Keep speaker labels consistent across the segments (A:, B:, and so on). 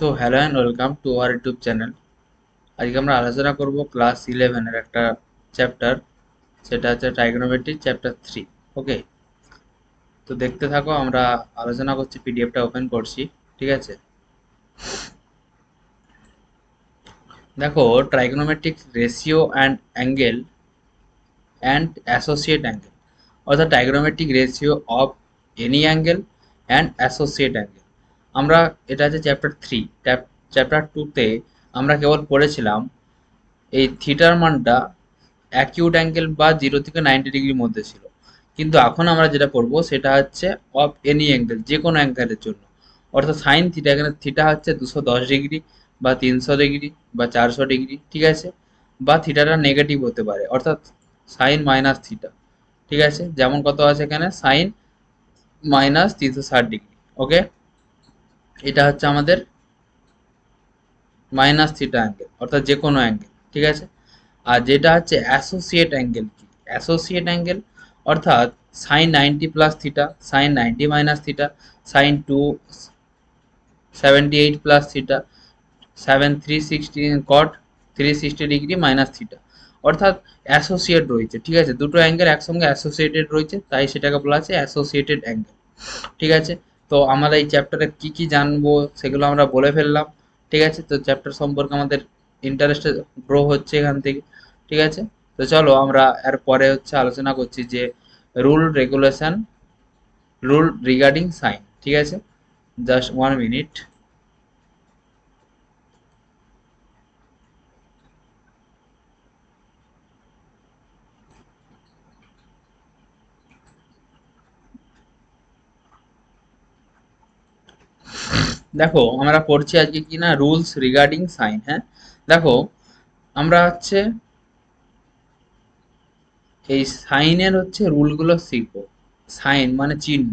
A: So hello and welcome to our YouTube channel. আজকে আমরা আলোচনা করব ক্লাস 11-এর একটা চ্যাপ্টার, সেটা হচ্ছে ট্রাইগোনোমেট্রি চ্যাপ্টার 3। ওকে, তো দেখতে থাকো, আমরা আলোচনা করছি, পিডিএফটা ওপেন করছি। ঠিক আছে, দেখো, trigonometric ratio and angle and associate angle, অর্থাৎ trigonometric ratio of any angle and associate angle. আমরা, এটা আছে চ্যাপ্টার 3। চ্যাপ্টার 2তে আমরা কেবল পড়েছিলাম এই থিটার মানটা অ্যাকিউট অ্যাঙ্গেল বা 0 থেকে 90 ডিগ্রির মধ্যে ছিল, কিন্তু এখন আমরা যেটা পড়বো সেটা হচ্ছে অফ এনি অ্যাঙ্গেল, যে কোনো অ্যাঙ্গেলের জন্য। অর্থাৎ সাইন থিটা, এখানে থিটা হচ্ছে 210 ডিগ্রি বা 300 ডিগ্রি বা 400 ডিগ্রি, ঠিক আছে, বা থিটাটা নেগেটিভ হতে পারে, অর্থাৎ সাইন মাইনাস থিটা। ঠিক আছে, যেমন কত আছে এখানে, সাইন -360 ডিগ্রি। ওকে, এটা হচ্ছে আমাদের মাইনাস থিটা অ্যাঙ্গেল, অর্থাৎ যে কোনো অ্যাঙ্গেল। ঠিক আছে, আর যেটা হচ্ছে অ্যাসোসিয়েট অ্যাঙ্গেল, কি অ্যাসোসিয়েট অ্যাঙ্গেল, অর্থাৎ sine 90 plus theta, sine 90 minus theta, sine 278 plus theta, 360 cot 360 degree minus theta, অর্থাৎ অ্যাসোসিয়েট রয়েছে। ঠিক আছে, দুটো অ্যাঙ্গেল একসঙ্গে অ্যাসোসিয়েটেড রয়েছে, তাই সেটাকে বলা আছে অ্যাসোসিয়েটেড অ্যাঙ্গেল। ঠিক আছে, তো আমরা এই চ্যাপ্টারে কি কি জানবো সেগুলো আমরা বলে ফেললাম। ঠিক আছে, তো চ্যাপ্টার সম্পর্কে আমাদের ইন্টারেস্ট গ্রো হচ্ছে এখান থেকে। ঠিক আছে, তো চলো আমরা এর পরে হচ্ছে আলোচনা করছি যে rule regulation, rule regarding sine. ঠিক আছে, জাস্ট 1 মিনিট। দেখো, আমরা পড়ছি আজকে কি না, রুলস রিগার্ডিং সাইন। হ্যাঁ, দেখো, আমরা হচ্ছে এই সাইনের হচ্ছে রুলগুলো শিখবো। সাইন মানে চিহ্ন,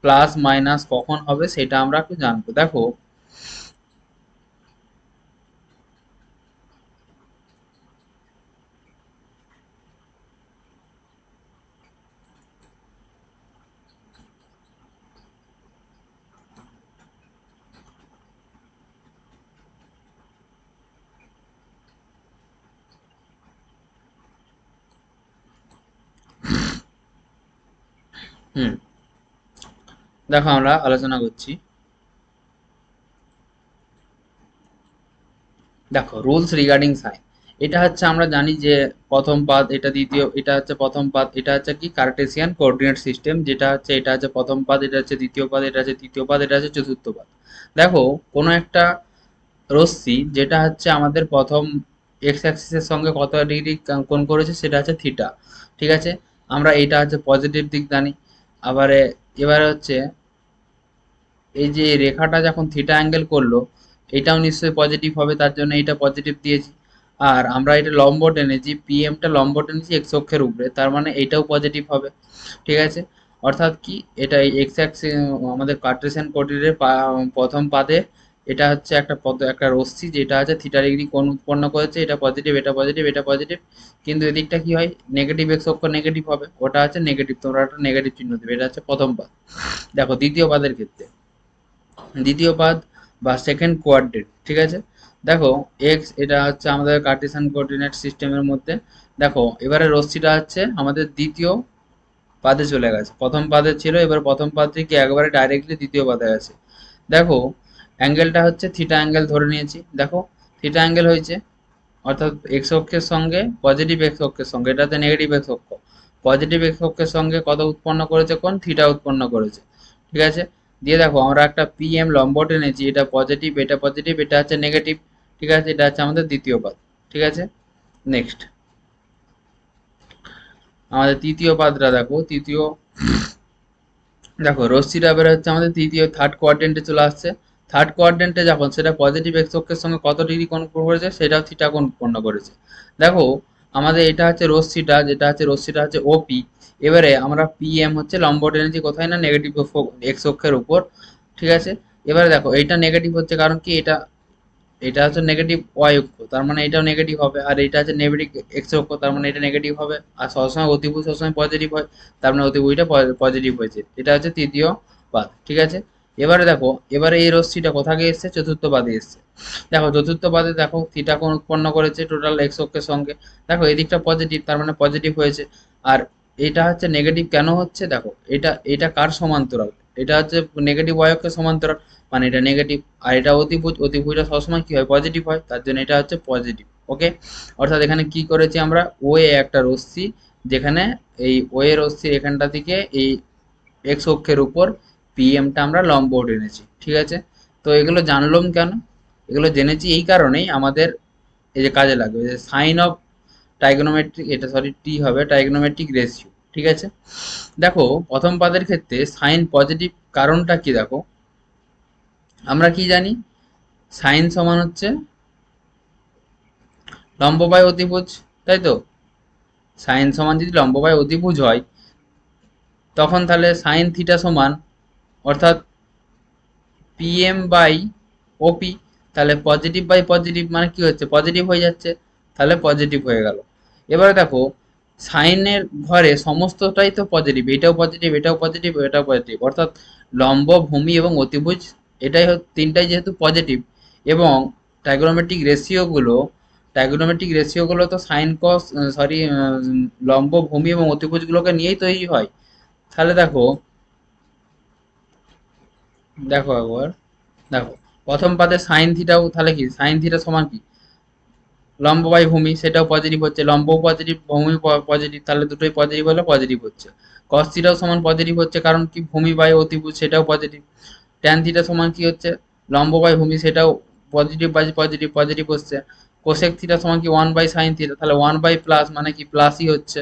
A: প্লাস মাইনাস কখন হবে সেটা আমরা একটু জানবো। দেখো, হুম, দেখো আমরা আলোচনা করছি। দেখো, রুলস রিগার্ডিং সাইন, এটা হচ্ছে আমরা জানি যে প্রথম পাদ, এটা দ্বিতীয়, এটা হচ্ছে প্রথম পাদ, এটা হচ্ছে কি কার্টেসিয়ান কোঅর্ডিনেট সিস্টেম, যেটা হচ্ছে এটা হচ্ছে প্রথম পাদ, এটা হচ্ছে দ্বিতীয় পাদ, এটা হচ্ছে তৃতীয় পাদ, এটা হচ্ছে চতুর্থ পাদ। দেখো, কোনো একটা রশ্মি যেটা হচ্ছে আমাদের প্রথম এক্স অ্যাক্সিসের সঙ্গে কত ডিগ্রি কোণ করেছে সেটা হচ্ছে থিটা। ঠিক আছে, আমরা এটা হচ্ছে পজিটিভ দিক জানি। আবার এবারে হচ্ছে এই যে রেখাটা যখন থিটা অ্যাঙ্গেল করলো, এটাও নিশ্চয়ই পজিটিভ হবে, তার জন্য এটা পজিটিভ দিয়েছি। আর আমরা এটা লম্ব টেনেছি, পিএমটা লম্ব টেনেছি এক্স অক্ষের উপরে, তার মানে এটাও পজিটিভ হবে। ঠিক আছে, অর্থাৎ কি, এটা এক্স অ্যাক্সিস, আমাদের কার্টেসিয়ান কোঅর্ডিনেটের প্রথম পাদে এটা হচ্ছে একটা পদ, একটা রশ্মি যেটা আছে থিটা ডিগ্রি কোণ উৎপন্ন করেছে, এটা পজিটিভ, এটা পজিটিভ, এটা পজিটিভ। কিন্তু এদিকটা কি হয়, নেগেটিভ, এক্স অক্ষ নেগেটিভ হবে, ওটা হচ্ছে নেগেটিভ, তোমরা একটা নেগেটিভ চিহ্ন দেবে। এটা হচ্ছে প্রথম পাদ। দেখো, দ্বিতীয় পাদের ক্ষেত্রে, দ্বিতীয় পাদ বা সেকেন্ড কোয়াড্রেন্ট। ঠিক আছে, দেখো, এক্স, এটা হচ্ছে আমাদের কার্টেসিয়ান কোঅর্ডিনেট সিস্টেমের মধ্যে। দেখো, এবারে রশ্মিটা হচ্ছে আমাদের দ্বিতীয় পাদে চলে গেছে, প্রথম পাদে ছিল, এবার প্রথম পাদ থেকে একবারে ডাইরেক্টলি দ্বিতীয় পাদে গেছে। দেখো, অ্যাঙ্গেলটা হচ্ছে থিটা অ্যাঙ্গেল ধরে নিয়েছি। দেখো, থিটা অ্যাঙ্গেল হয়েছে, অর্থাৎ এক্স অক্ষের সঙ্গে, পজিটিভ এক্স অক্ষের সঙ্গে, এটাতে নেগেটিভ এক্স অক্ষ, পজিটিভ এক্স অক্ষের সঙ্গে কত উৎপন্ন করেছে, কোণ থিটা উৎপন্ন করেছে। ঠিক আছে, দিয়ে দেখো, আমরা একটা পিএম লম্ব টেনেছি, এটা পজিটিভ, এটা পজিটিভ, এটা হচ্ছে নেগেটিভ। ঠিক আছে, এটা হচ্ছে আমাদের দ্বিতীয় পাদ। ঠিক আছে, নেক্সট আমাদের তৃতীয় পাদটা দেখো, তৃতীয়, দেখো রশ্মিটা বের হচ্ছে আমাদের তৃতীয়, থার্ড কোয়াড্রেন্টে চলে আসছে। থার্ড কোয়াড্রেন্টে যখন সেটা পজিটিভ এক্স অক্ষের সঙ্গে কত ডিগ্রি কোণ করেছে, সেটাও থিটা কোণ উৎপন্ন করেছে। দেখো, আমাদের এটা হচ্ছে রশ্মিটা, যেটা হচ্ছে রশ্মিটা হচ্ছে ওপি। এবারে আমরা পিএম হচ্ছে লম্ব টেনেছি কোথায় না, নেগেটিভ এক্স অক্ষের উপর। ঠিক আছে, এবারে দেখো, এইটা নেগেটিভ হচ্ছে কারণ কি, এটা, এটা হচ্ছে নেগেটিভ ওয়াই অক্ষ, তার মানে এটাও নেগেটিভ হবে। আর এটা হচ্ছে নেগেটিভ এক্স অক্ষ, তার মানে এটা নেগেটিভ হবে। আর সবসময় অতিভুজ সবসময় পজিটিভ হয়, তার মানে অতিভুজটা পজিটিভ হয়েছে। এটা হচ্ছে তৃতীয় পাদ। ঠিক আছে, এবারে দেখো, এবারে এই রশ্মিটা কোথা গিয়ে এসছে, চতুর্থ পাদে এসছে। দেখো চতুর্থ পাদে দেখো থিটা কোণ উৎপন্ন করেছে টোটাল এক্স অক্ষের সঙ্গে। দেখো এদিকটা পজিটিভ, তার মানে পজিটিভ হয়েছে। আর এটা হচ্ছে নেগেটিভ কেন হচ্ছে, দেখো এটা এটা কার সমান্তরাল, এটা হচ্ছে নেগেটিভ y অক্ষের সমান্তরাল, মানে এটা নেগেটিভ। আর এটা অতিভুজ, অতিভুজটা সবসময় কি হয়, পজিটিভ হয়, তার জন্য এটা হচ্ছে পজিটিভ। ওকে, অর্থাৎ এখানে কি করেছি আমরা, ও এ একটা রশ্মি, যেখানে এই ও এ রশ্মির এখানটা থেকে এই এক্স অক্ষের উপর পিএমটা আমরা লম্ব টেনেছি, ঠিক আছে। তো এগুলো জানলাম কেন, এগুলো জেনেছি এই কারণেই আমাদের এই যে কাজে লাগবে, যে সাইন অফ ট্রাইগোনোমেট্রিক, এটা সরি টি হবে ট্রাইগোনোমেট্রিক রেশিও, ঠিক আছে। দেখো প্রথম পাদের ক্ষেত্রে সাইন পজিটিভ, কারণটা কি, দেখো আমরা কি জানি, সাইন সমান হচ্ছে লম্ব বাই অতিভুজ, তাই তো। সাইন সমান যদি লম্ব বাই অতিভুজ হয়, তখন তাহলে সাইন থিটা সমান, অর্থাৎ পিএম বাই ওপি, তাহলে পজিটিভ বাই পজিটিভ মানে কি হচ্ছে, পজিটিভ হয়ে যাচ্ছে, তাহলে পজিটিভ হয়ে গেল। এবারে দেখো সাইনের ঘরে সমস্তটাই তো পজিটিভ, এটাও পজিটিভ, এটাও পজিটিভ, এটাও পজিটিভ, অর্থাৎ লম্ব, ভূমি এবং অতিভুজ, এটাই তিনটাই যেহেতু পজিটিভ, এবং ট্রাইগোনোমেট্রিক রেশিওগুলো, ট্রাইগোনোমেট্রিক রেশিওগুলো তো সাইন কস, সরি, লম্ব, ভূমি এবং অতিভুজগুলোকে নিয়েই তৈরি হয়। তাহলে দেখো, দেখো একবার, দেখো প্রথম পাদে সাইন থিটাও, তাহলে কি সাইন থিটা সমান কি, লম্ব বাই ভূমি, সেটাও পজিটিভ হচ্ছে, লম্বও পজিটিভ, ভূমি পজিটিভ, তাহলে দুটোই পজিটিভ হলে পজিটিভ হচ্ছে। কস থিটাও সমান পজিটিভ হচ্ছে, কারণ কি ভূমি বাই অতিভুজ, সেটাও পজিটিভ। ট্যান থিটা সমান কি হচ্ছে, লম্ব বাই ভূমি, সেটাও পজিটিভ বাই পজিটিভ, পজিটিভ হচ্ছে। কোসেক থিটা সমান কি ওয়ান বাই সাইন থিটা, তাহলে ওয়ান বাই প্লাস মানে কি প্লাসই হচ্ছে।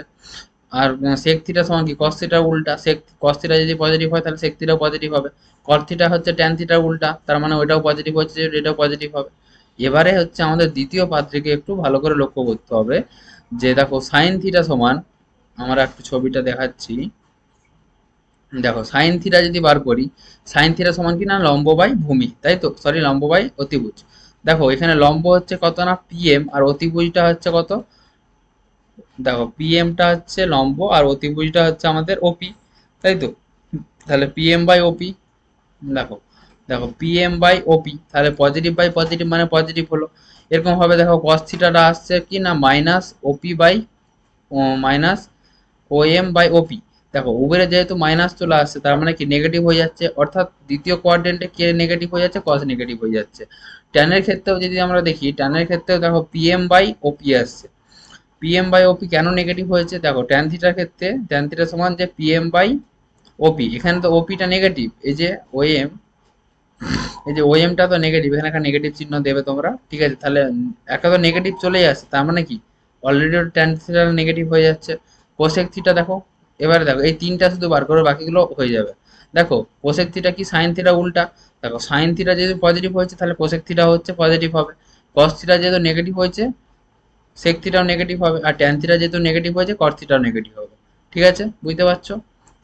A: আর সেক থিটা সমান কি কস থিটার উল্টা, সেক কস থিটা যদি পজিটিভ হয় তাহলে সেক থিটাও পজিটিভ হবে। কট থিটা হচ্ছে ট্যান থিটার উল্টা, তার মানে ওইটাও পজিটিভ হচ্ছে, এটাও পজিটিভ হবে। এবারে হচ্ছে আমাদের দ্বিতীয় পাত্রকে একটু ভালো করে লক্ষ্য করতে হবে, যে দেখো সাইন থিটা সমান, আমরা একটু ছবিটা দেখাচ্ছি। দেখো সাইন থিটা যদি বার করি, সাইন থিটা সমান কি না লম্ব বাই ভূমি, তাই তো, সরি লম্ব বাই অতিভুজ। দেখো এখানে লম্ব হচ্ছে কত না পিএম, আর অতিভুজটা হচ্ছে কত, দেখো পিএমটা হচ্ছে লম্ব আর অতিভুজটা হচ্ছে আমাদের ওপি, তাই তো। তাহলে পিএম বাই ওপি, দেখো, দেখো পিএম বাই ওপি, তাহলে পজিটিভ বাই পজিটিভ মানে পজিটিভ হলো। এরকম ভাবে দেখো কস থিটাটা আসছে কি না minus OP by, minus O M by OP. দেখো উভয়ের যেহেতু মাইনাস চলে আসছে, তার মানে কি নেগেটিভ হয়ে যাচ্ছে, অর্থাৎ দ্বিতীয় কোয়াড্রেন্টে কে নেগেটিভ হয়ে যাচ্ছে, কস নেগেটিভ হয়ে যাচ্ছে। ট্যানের ক্ষেত্রেও যদি আমরা দেখি, ট্যানের ক্ষেত্রেও দেখো পিএম বাই ওপি আসছে। পিএম বাই ওপি কেন নেগেটিভ হয়েছে, দেখো ট্যান থিটার ক্ষেত্রে ট্যান থিটা সমান যে পিএম বাই ওপি, এখানে তো ওপিটা নেগেটিভ, এই যে ও এম, এই যে ওএমটা তো নেগেটিভ, এখানে একটা নেগেটিভ চিহ্ন দেবে তোমরা, ঠিক আছে। তাহলে একটা তো নেগেটিভ চলেই আসছে, তার মানে কি অলরেডি ট্যান থিটা নেগেটিভ হয়ে যাচ্ছে। কোসেক থিটা দেখো, এবারে দেখো এই তিনটা শুধু বার করে বাকিগুলো হয়ে যাবে। দেখো কোসেক থিটা কি সাইন থিটা উল্টা, দেখো সাইন থিটা যেহেতু পজিটিভ হয়েছে তাহলে কোসেক থিটা হচ্ছে পজিটিভ হবে। কস থিটা যেহেতু নেগেটিভ হয়েছে সেক থিটাও নেগেটিভ হবে, আর ট্যান থিটা যেহেতু নেগেটিভ হয়েছে কট থিটাও নেগেটিভ হবে। ঠিক আছে, বুঝতে পারছো।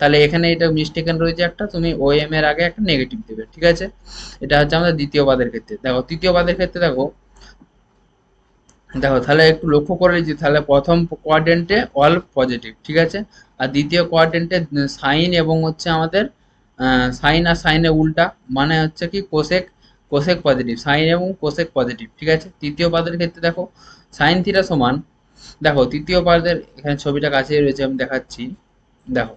A: তাহলে এখানে এটা মিস্টেকেন রয়েছে একটা, তুমি ও এম এর আগে একটা নেগেটিভ দেবে, ঠিক আছে। এটা হচ্ছে আমাদের দ্বিতীয় পাদের ক্ষেত্রে। দেখো তৃতীয় পাদের ক্ষেত্রে দেখো, দেখো তাহলে একটু লক্ষ্য করে যে তাহলে প্রথম কোয়াড্রেন্টে অল পজিটিভ, ঠিক আছে। আর দ্বিতীয় কোয়াড্রেন্টে সাইন এবং হচ্ছে আমাদের সাইন আর সাইনের উল্টা, মানে হচ্ছে কি কোসেক, কোসেক পজিটিভ, সাইন এবং কোসেক পজিটিভ, ঠিক আছে। তৃতীয় পাদের ক্ষেত্রে দেখো সাইন থিটা সমান, দেখো তৃতীয় পাদের এখানে ছবিটা কাছেই রয়েছে আমি দেখাচ্ছি। দেখো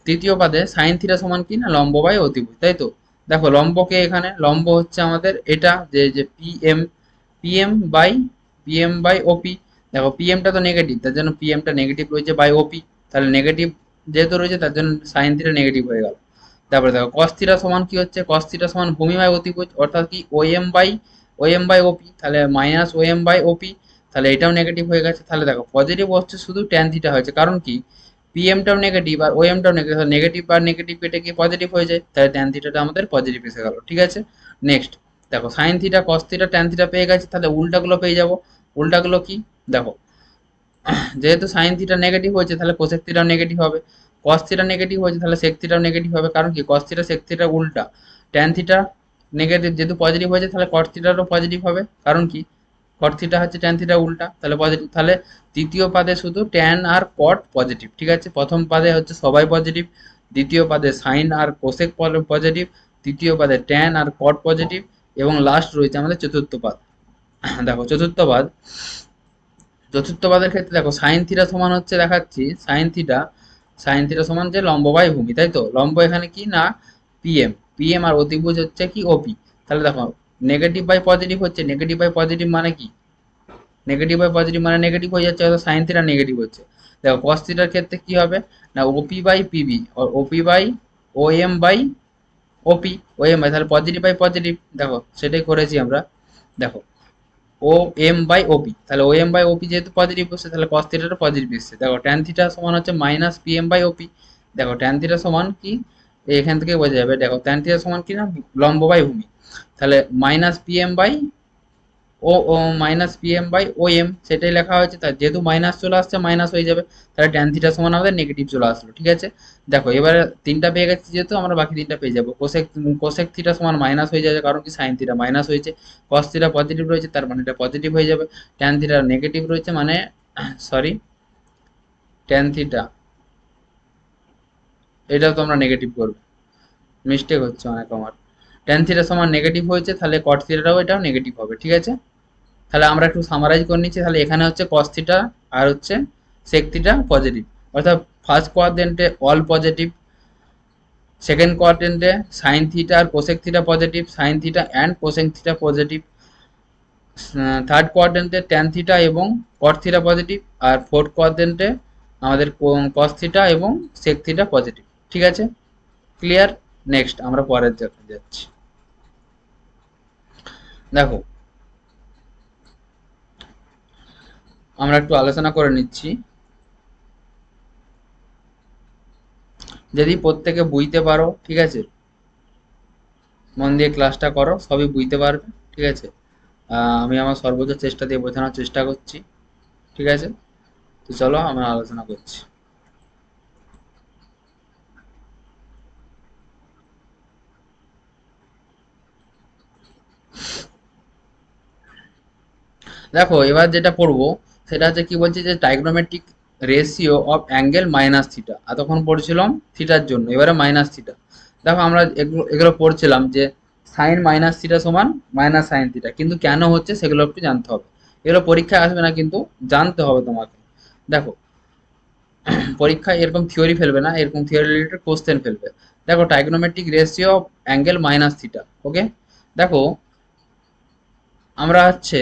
A: তৃতীয় পাদে সাইন থিটা সমান কি না লম্ব বাই অতিভুজ, তাই তো। দেখো লম্বকে এখানে লম্ব হচ্ছে আমাদের এটা যে যে PM, PM by, PM by OP. দেখো পিএমটা তো নেগেটিভ, তার জন্য পিএমটা নেগেটিভ রয়েছে বাই ওপি, তাহলে নেগেটিভ যেহেতু রয়েছে তার জন্য সাইন থিটা নেগেটিভ হয়ে গেল। তারপরে দেখো কস থিটা সমান কি হচ্ছে, কস থিটা সমান ভূমি বাই অতিভুজ, অর্থাৎ কি ও এম বাই ওপি, তাহলে minus O M by OP, তাহলে এটাও নেগেটিভ হয়ে গেছে। তাহলে দেখো পজিটিভ হচ্ছে শুধু ট্যান থিটা হয়েছে, কারণ কি পিএমটাও নেগেটিভ আর ওএমটাও নেগেটিভ, নেগেটিভ আর নেগেটিভ কেটে গিয়ে পজিটিভ হয়ে যায়, তাহলে ট্যান থিটাটা আমাদের পজিটিভ এসে গেল, ঠিক আছে। নেক্সট দেখো sine theta cos theta tan theta পেয়ে গেছে, তাহলে উল্টাগুলো পেয়ে যাবো। উল্টাগুলো কি, দেখো যেহেতু সাইন থিটা নেগেটিভ হয়েছে তাহলে কোসেক থিটাও নেগেটিভ হবে, কস থিটা নেগেটিভ হয়েছে তাহলে সেক থিটাও নেগেটিভ হবে, কারণ কি কস থিটা সেক থিটা উল্টা। ট্যান থিটা নেগেটিভ যেহেতু পজিটিভ হয়েছে তাহলে কট থিটারও পজিটিভ হবে, কারণ কি কট থিটা হচ্ছে ট্যান থিটা উল্টা, তাহলে পজিটিভ। তাহলে তৃতীয় পাদে শুধু ট্যান আর কট পজিটিভ, ঠিক আছে। প্রথম পাদে হচ্ছে সবাই পজিটিভ, দ্বিতীয় পাদে সাইন আর কোসেক পজিটিভ, তৃতীয় পাদে ট্যান আর কট পজিটিভ, এবং লাস্ট রয়েছে আমাদের চতুর্থ পাদ। দেখো চতুর্থ পাদের ক্ষেত্রে দেখো সাইন থিটা সমান হচ্ছে, দেখাচ্ছি সাইন থিটা সমান যে লম্ব বাই ভূমি, তাই তো লম্ব এখানে কি না পিএম আর অতিভুজ হচ্ছে কি ওপি। তাহলে দেখো নেগেটিভ বাই পজিটিভ হচ্ছে, নেগেটিভ বাই পজিটিভ মানে কি, নেগেটিভ বাই পজিটিভ মানে নেগেটিভ হয়ে যাচ্ছে, অর্থাৎ সাইন থিটা নেগেটিভ হচ্ছে। দেখো কস থিটার ক্ষেত্রে কি হবে না OP by PB, OP by O M by OP, O M by, তাহলে পজিটিভ বাই পজিটিভ, দেখো সেটাই করেছি আমরা। দেখো ও এম বাই ওপি, তাহলে ও এম বাই ওপি যেহেতু পজিটিভ বসছে তাহলে কস থিটাটা পজিটিভ এসছে। দেখো ট্যান থিটা সমান হচ্ছে minus P M by OP. দেখো ট্যান থিটা সমান কি, এখান থেকে বোঝা যাবে। দেখো ট্যান থিটা সমান কি না লম্ব বাই ভূমি, তাহলে minus P M by O minus P M by O M, সেটাই লেখা হয়েছে। তার যেহেতু মাইনাস চলে আসছে মাইনাস হয়ে যাবে, তাহলে ট্যান থিটা সমান আমাদের নেগেটিভ চলে আসলো। ঠিক আছে, দেখো এবারে তিনটা পেয়ে গেছি যেহেতু আমরা বাকি তিনটা পেয়ে যাবো। কোসেক থিটা সমান মাইনাস হয়ে যাবে, কারণ কি সাইন থিটা মাইনাস হয়েছে। কস থিটা পজিটিভ রয়েছে, তার মানে এটা পজিটিভ হয়ে যাবে। ট্যান থিটা নেগেটিভ রয়েছে মানে সরি ট্যান থিটা, এটাও তোমরা নেগেটিভ করবে, মিস্টেক হচ্ছে অনেক আমার। ট্যান থিটা সমান নেগেটিভ হয়েছে, তাহলে কট থিটাটাও এটাও নেগেটিভ হবে। ঠিক আছে, তাহলে আমরা একটু সামারাইজ করে নিচ্ছি। তাহলে এখানে হচ্ছে কস থিটা আর হচ্ছে সেক থিটা পজিটিভ, অর্থাৎ ফার্স্ট কোয়াড্রেন্টে অল পজিটিভ, সেকেন্ড কোয়াড্রেন্টে সাইন থিটা আর cosec theta positive, sine theta and cosec theta positive, third কোয়াড্রেন্টে ট্যান থিটা এবং কট থিটা পজিটিভ, আর ফোর্থ কোয়াড্রেন্টে আমাদের কস থিটা এবং সেক থিটা পজিটিভ। ঠিক আছে, ক্লিয়ার। নেক্সট আমরা পরের যাচ্ছি। দেখো আমরা একটু আলোচনা করে নিচ্ছি। যদি প্রত্যেকে বুঝতে পারো, ঠিক আছে, মন দিয়ে ক্লাসটা করো, সবই বুঝতে পারবে। ঠিক আছে, আমি আমার সর্বোচ্চ চেষ্টা দিয়ে বোঝানোর চেষ্টা করছি। ঠিক আছে, তো চলো আমরা আলোচনা করছি। দেখো এবার যেটা পড়বো সেটা হচ্ছে কি বলছে যে trigonometric ratio of angle minus theta. এতক্ষণ পড়ছিলাম থিটার জন্য, এবারে মাইনাস থিটা। দেখো আমরা এগুলো এগুলো পড়ছিলাম যে সাইন মাইনাস থিটা সমান মাইনাস সাইন থিটা, কিন্তু কেন হচ্ছে সেগুলো একটু জানতে হবে। এগুলো পরীক্ষায় আসবে না কিন্তু জানতে হবে তোমাকে। দেখো পরীক্ষায় এরকম থিওরি ফেলবে না, এরকম থিওরি রিলেটেড কোশ্চেন ফেলবে। দেখো trigonometric ratio of angle minus theta, okay. দেখো আমরা হচ্ছে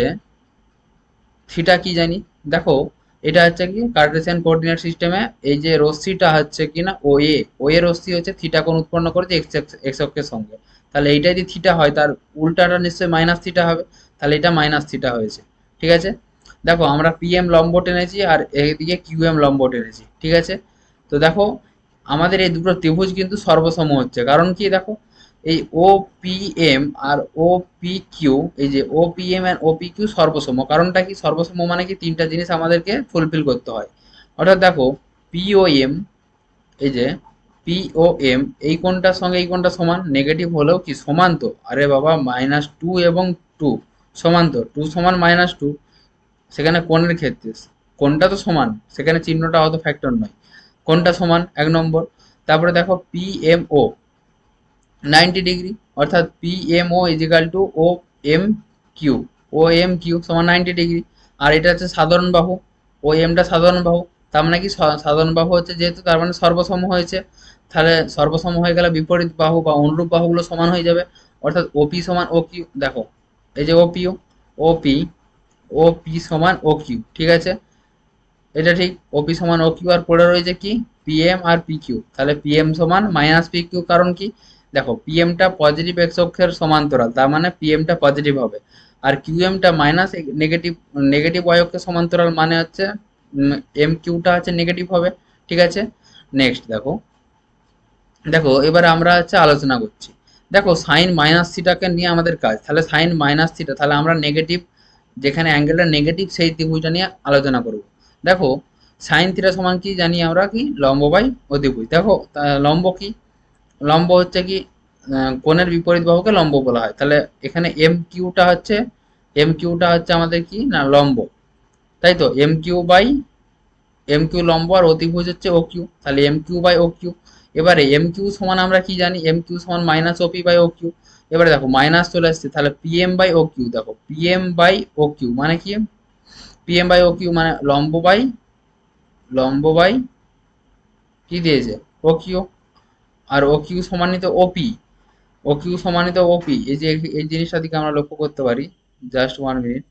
A: থিটা কি জানি, দেখো এটা হচ্ছে কি কার্টেসিয়ান কোঅর্ডিনেট সিস্টেমে এই যে রশ্মিটা হচ্ছে কি না ও এ রশ্মি হচ্ছে থিটা কোণ উৎপন্ন করেছে এক্স অক্ষের সঙ্গে। তাহলে এইটা যদি থিটা হয় তার উল্টাটা নিশ্চয়ই মাইনাস থিটা হবে, তাহলে এটা মাইনাস থিটা হয়েছে। ঠিক আছে, দেখো আমরা পিএম লম্ব টেনেছি আর এদিকে কিউএম লম্ব টেনেছি। ঠিক আছে, তো দেখো আমাদের এই দুটো ত্রিভুজ কিন্তু সর্বসম হচ্ছে, কারণ কি দেখো এই O P M R O P Q, এই যে O P M R O P Q সর্বসম। কারণটা কি সর্বসম মানে কি তিনটা জিনিস আমাদেরকে ফুলফিল করতে হয়। অর্থাৎ দেখো পি ও এম, এই যে পি ও এম এই কোণটার সঙ্গে এই কোণটা সমান, নেগেটিভ হলেও কি সমান তো, আরে বাবা মাইনাস টু এবং টু সমান তো, টু সমান মাইনাস টু, সেখানে কোণের ক্ষেত্রে কোণটা তো সমান, সেখানে চিহ্নটা অত ফ্যাক্টর নয়, কোণটা সমান এক নম্বর। তারপরে দেখো পি এম ও 90 ডিগ্রি, অর্থাৎ P M O equal to O M Q, O M Q সমান 90 ডিগ্রি। আর এটা হচ্ছে সাধারণ বাহু, ও এমটা সাধারণ বাহু, তার মানে কি সাধারণ বাহু হচ্ছে যেহেতু তার মানে সর্বসম হয়েছে। তাহলে সর্বসম হয়ে গেলে বিপরীত বাহু বা অনুরূপ বাহুগুলো সমান হয়ে যাবে, অর্থাৎ ওপি সমান ও কিউ। দেখো এই যে ওপিও, ওপি ওপি সমান ও কিউ। ঠিক আছে, এটা ঠিক, ওপি সমান ও কিউ, আর পড়ে রয়েছে কি পিএম আর পি কিউ। তাহলে পিএম সমান মাইনাস পি কিউ, কারণ কি দেখো পিএমটা পজিটিভ এক্স অক্ষের সমান্তরাল, তার মানে পিএমটা পজিটিভ হবে। আর কিউএমটা মাইনাস নেগেটিভ নেগেটিভ ওয়াই অক্ষের সমান্তরাল, মানে হচ্ছে এম কিউটা হচ্ছে নেগেটিভ হবে। ঠিক আছে, নেক্সট দেখো, দেখো এবার আমরা হচ্ছে আলোচনা করছি। দেখো সাইন মাইনাস থিটাকে নিয়ে আমাদের কাজ, তাহলে সাইন মাইনাস থিটা, তাহলে আমরা নেগেটিভ যেখানে অ্যাঙ্গেলটা নেগেটিভ সেই ত্রিভুজটা নিয়ে আলোচনা করব। দেখো সাইন থিটা সমান কি জানি আমরা কি লম্ব বাই অতিভুজ। দেখো লম্ব কি, লম্ব হচ্ছে কি কোণের বিপরীত বাহুকে লম্ব বলা হয়। তাহলে এখানে এম কিউটা হচ্ছে আমাদের কি না লম্ব, তাই তো এম কিউ লম্ব আর অতিভুজ হচ্ছে ও কিউ, তাহলে M Q by O Q. এবারে এম কিউ সমান আমরা কি জানি, এম কিউ সমান minus OP by O Q. এবারে দেখো মাইনাস চলে আসছে, তাহলে পিএম বাই ও কিউ, দেখো পিএম বাই ও কিউ মানে কি, পিএম বাই ও কিউ মানে লম্ব বাই কি দিয়েছে, ও কিউ। আর ও কিউ সমানিত ওপি, ও কিউ সমানিত ওপি, এই যে এই জিনিসটা দিকে আমরা লক্ষ্য করতে পারি। Just 1 minute.